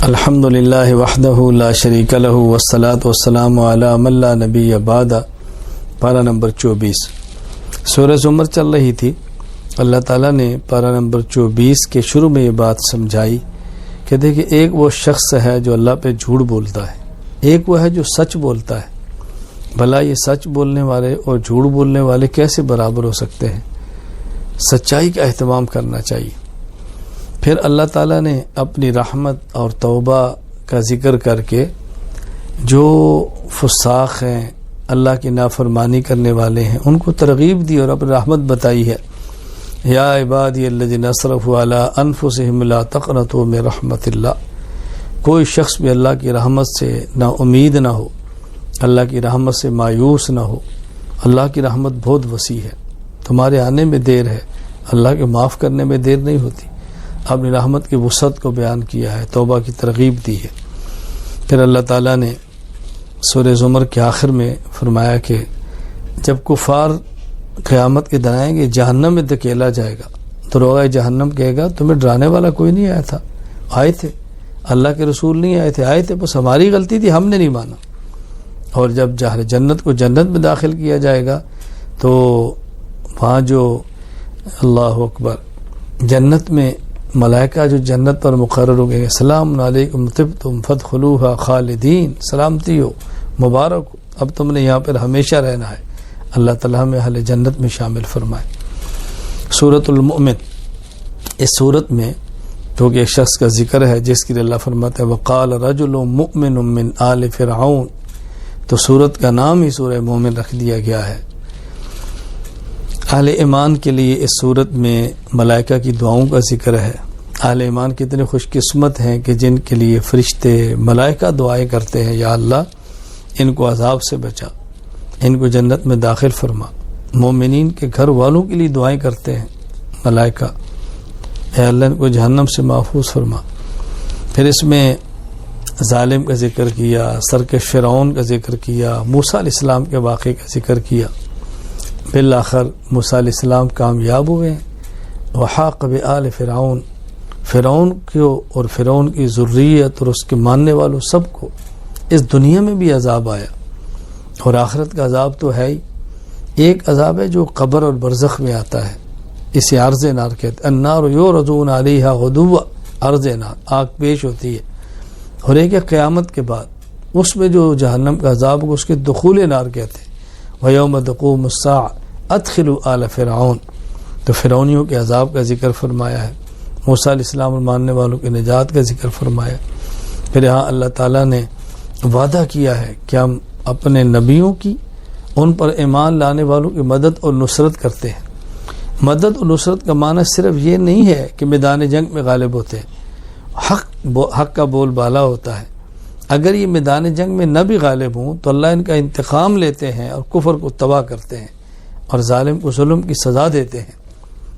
الحمد للہ وحدہ لا شریک لہ والصلاة والسلام علی من لا نبی بعد۔ پارہ نمبر 24 سورہ زمر چل رہی تھی۔ اللہ تعالیٰ نے پارہ نمبر 24 کے شروع میں یہ بات سمجھائی کہ دیکھیں ایک وہ شخص ہے جو اللہ پہ جھوٹ بولتا ہے، ایک وہ ہے جو سچ بولتا ہے۔ بھلا یہ سچ بولنے والے اور جھوٹ بولنے والے کیسے برابر ہو سکتے ہیں؟ سچائی کا اہتمام کرنا چاہیے۔ پھر اللہ تعالیٰ نے اپنی رحمت اور توبہ کا ذکر کر کے جو فساق ہیں، اللہ کی نافرمانی کرنے والے ہیں، ان کو ترغیب دی اور اپنی رحمت بتائی ہے۔ یا عبادی الذین اسرفوا علی انفسہم لا تقنطوا من رحمت اللہ۔ کوئی شخص بھی اللہ کی رحمت سے نا امید نہ ہو، اللہ کی رحمت سے مایوس نہ ہو۔ اللہ کی رحمت بہت وسیع ہے، تمہارے آنے میں دیر ہے، اللہ کے معاف کرنے میں دیر نہیں ہوتی۔ اپنی رحمت کی وسعت کو بیان کیا ہے، توبہ کی ترغیب دی ہے۔ پھر اللہ تعالیٰ نے سورہ زمر کے آخر میں فرمایا کہ جب کفار قیامت کے دن آئیں گے، جہنم میں دھکیلا جائے گا، تو دروغہ جہنم کہے گا تمہیں ڈرانے والا کوئی نہیں آیا تھا، آئے تھے اللہ کے رسول نہیں آئے تھے، آئے تھے بس ہماری غلطی تھی، ہم نے نہیں مانا۔ اور جب جنت کو جنت میں داخل کیا جائے گا تو وہاں جو اللہ اکبر جنت میں ملائکہ جو جنت پر مقرر ہو گئے، سلام علیکم طبتم فادخلوها خالدین، سلامتی ہو، مبارک ہو، اب تم نے یہاں پر ہمیشہ رہنا ہے۔ اللہ تعالیٰ ہمیں اہل جنت میں شامل فرمائے۔ سورۃ المؤمن، اس سورت میں جو کہ ایک شخص کا ذکر ہے جس کے لیے اللہ فرماتا ہے وقال رجل مؤمن من آل فرعون، تو سورت کا نام ہی سورہ مومن رکھ دیا گیا ہے۔ اہل ایمان کے لیے اس صورت میں ملائکہ کی دعاؤں کا ذکر ہے۔ اہل ایمان کتنے خوش قسمت ہیں کہ جن کے لیے فرشتے ملائکہ دعائیں کرتے ہیں، یا اللہ ان کو عذاب سے بچا، ان کو جنت میں داخل فرما۔ مومنین کے گھر والوں کے لیے دعائیں کرتے ہیں ملائکہ، اے اللہ ان کو جہنم سے محفوظ فرما۔ پھر اس میں ظالم کا ذکر کیا، سرکش فرعون کا ذکر کیا، موسیٰ علیہ السلام کے واقعے کا ذکر کیا۔ بالآخر موسیٰ علیہ السلام کامیاب ہوئے ہیں۔ وحاق بآل فرعون، فرعون کو اور فرعون کی ذریت اور اس کے ماننے والوں سب کو اس دنیا میں بھی عذاب آیا، اور آخرت کا عذاب تو ہے ہی۔ ایک عذاب ہے جو قبر اور برزخ میں آتا ہے، اسے عرض نار کہتے ہیں۔ النار یعرضون علیہا غدوا، عرض نار، آگ پیش ہوتی ہے۔ اور ایک ہے قیامت کے بعد، اس میں جو جہنم کا عذاب کو اس کے دخول نار کہتے ہیں۔ وَيَوْمَ تَقُومُ السَّاعَةُ أَدْخِلُوا آلَ فِرْعَوْنَ، تو فرعونیوں کے عذاب کا ذکر فرمایا ہے۔ موسیٰ علیہ السلام اور ماننے والوں کی نجات کا ذکر فرمایا۔ پھر یہاں اللہ تعالیٰ نے وعدہ کیا ہے کہ ہم اپنے نبیوں کی، ان پر ایمان لانے والوں کی مدد اور نصرت کرتے ہیں۔ مدد اور نصرت کا معنی صرف یہ نہیں ہے کہ میدان جنگ میں غالب ہوتے ہیں، حق کا بول بالا ہوتا ہے۔ اگر یہ میدان جنگ میں نہ بھی غالب ہوں تو اللہ ان کا انتقام لیتے ہیں اور کفر کو تباہ کرتے ہیں اور ظالم کو ظلم کی سزا دیتے ہیں۔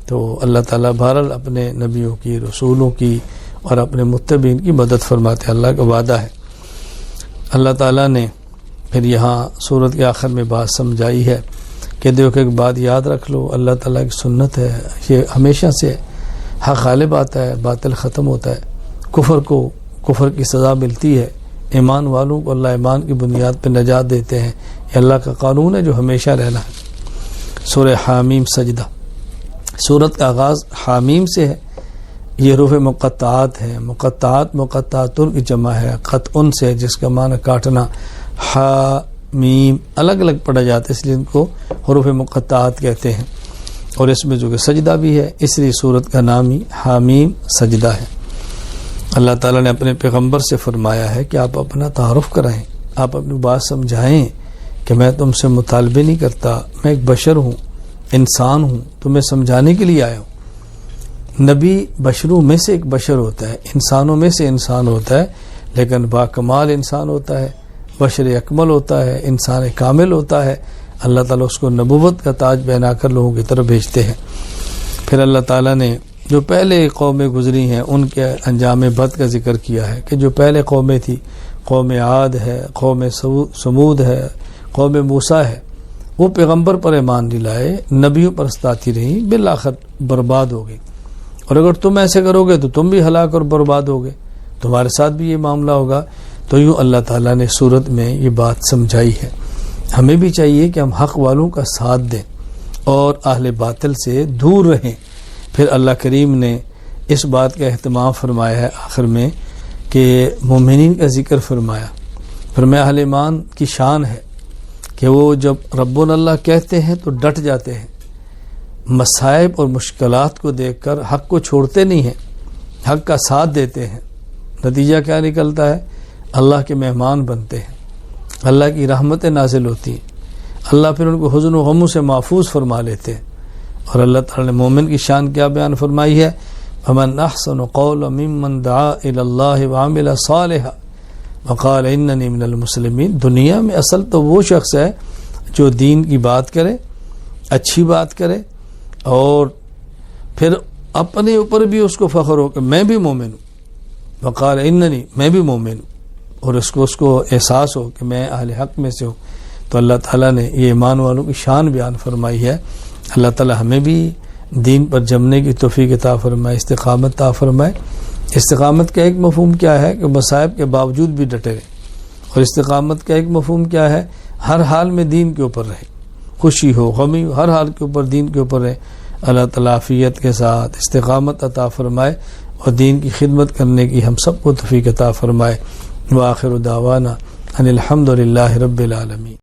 تو اللہ تعالیٰ بہرحال اپنے نبیوں کی، رسولوں کی اور اپنے متبعین کی مدد فرماتے ہیں، اللہ کا وعدہ ہے۔ اللہ تعالیٰ نے پھر یہاں سورت کے آخر میں بات سمجھائی ہے کہ دیکھو ایک بات یاد رکھ لو، اللہ تعالیٰ کی سنت ہے، یہ ہمیشہ سے حق غالب آتا ہے، باطل ختم ہوتا ہے، کفر کو کفر کی سزا ملتی ہے، ایمان والوں کو اللہ ایمان کی بنیاد پہ نجات دیتے ہیں۔ یہ اللہ کا قانون ہے جو ہمیشہ رہنا ہے۔ سورہ حامیم سجدہ، سورت کا آغاز حامیم سے ہے۔ یہ حروف مقطعات ہے، مقطعاتن کی جمع ہے، قطعن سے جس کا معنی کاٹنا۔ حامیم الگ الگ پڑھا جاتا ہے، اس لیے ان کو حروف مقطعات کہتے ہیں۔ اور اس میں جو کہ سجدہ بھی ہے، اس لیے سورت کا نام ہی حامیم سجدہ ہے۔ اللہ تعالیٰ نے اپنے پیغمبر سے فرمایا ہے کہ آپ اپنا تعارف کرائیں، آپ اپنی بات سمجھائیں کہ میں تم سے مطالبے نہیں کرتا، میں ایک بشر ہوں، انسان ہوں، تمہیں سمجھانے کے لیے آیا ہوں۔ نبی بشروں میں سے ایک بشر ہوتا ہے، انسانوں میں سے انسان ہوتا ہے، لیکن باکمال انسان ہوتا ہے، بشر اکمل ہوتا ہے، انسان کامل ہوتا ہے۔ اللہ تعالیٰ اس کو نبوت کا تاج پہنا کر لوگوں کی طرف بھیجتے ہیں۔ پھر اللہ تعالیٰ نے جو پہلے قومیں گزری ہیں ان کے انجام بد کا ذکر کیا ہے کہ جو پہلے قومیں تھی، قوم عاد ہے، قوم سمود ہے، قوم موسیٰ ہے، وہ پیغمبر پر ایمان نہیں لائے، نبیوں پر استاتی رہیں، بالآخر برباد ہو گئی۔ اور اگر تم ایسے کرو گے تو تم بھی ہلاک اور برباد ہوگے۔ تمہارے ساتھ بھی یہ معاملہ ہوگا. تو یوں اللہ تعالیٰ نے سورت میں یہ بات سمجھائی ہے. ہمیں بھی چاہیے کہ ہم حق والوں کا ساتھ دیں اور اہل باطل سے دور رہیں. پھر اللہ کریم نے اس بات کا اہتمام فرمایا ہے آخر میں کہ مومنین کا ذکر فرمایا اہل ایمان کی شان ہے کہ وہ جب ربنا اللہ کہتے ہیں تو ڈٹ جاتے ہیں. مصائب اور مشکلات کو دیکھ کر حق کو چھوڑتے نہیں ہیں, حق کا ساتھ دیتے ہیں. نتیجہ کیا نکلتا ہے؟ اللہ کے مہمان بنتے ہیں, اللہ کی رحمتیں نازل ہوتی ہیں, اللہ پھر ان کو حزن و غموں سے محفوظ فرما لیتے ہیں. اور اللہ تعالی نے مومن کی شان کیا بیان فرمائی ہے؟ فمن احسن قولا ممن دعا الی اللہ وعمل صالحا وقال اننی من المسلمین. دنیا میں اصل تو وہ شخص ہے جو دین کی بات کرے, اچھی بات کرے, اور پھر اپنے اوپر بھی اس کو فخر ہو کہ میں بھی مومن ہوں. وقال اننی, میں بھی مومن ہوں, اور اس کو احساس ہو کہ میں اہل حق میں سے ہوں. تو اللہ تعالیٰ نے یہ ایمان والوں کی شان بیان فرمائی ہے. اللہ تعالیٰ ہمیں بھی دین پر جمنے کی توفیق عطا فرمائے, استقامت عطا فرمائے. استقامت کا ایک مفہوم کیا ہے کہ مصائب کے باوجود بھی ڈٹے رہے, اور استقامت کا ایک مفہوم کیا ہے؟ ہر حال میں دین کے اوپر رہے, خوشی ہو غمی ہو, ہر حال کے اوپر دین کے اوپر رہے. اللہ تعالیٰ عافیت کے ساتھ استقامت عطا فرمائے اور دین کی خدمت کرنے کی ہم سب کو توفیق عطا فرمائے. وآخر دعوانا ان الحمد للہ رب العالمین.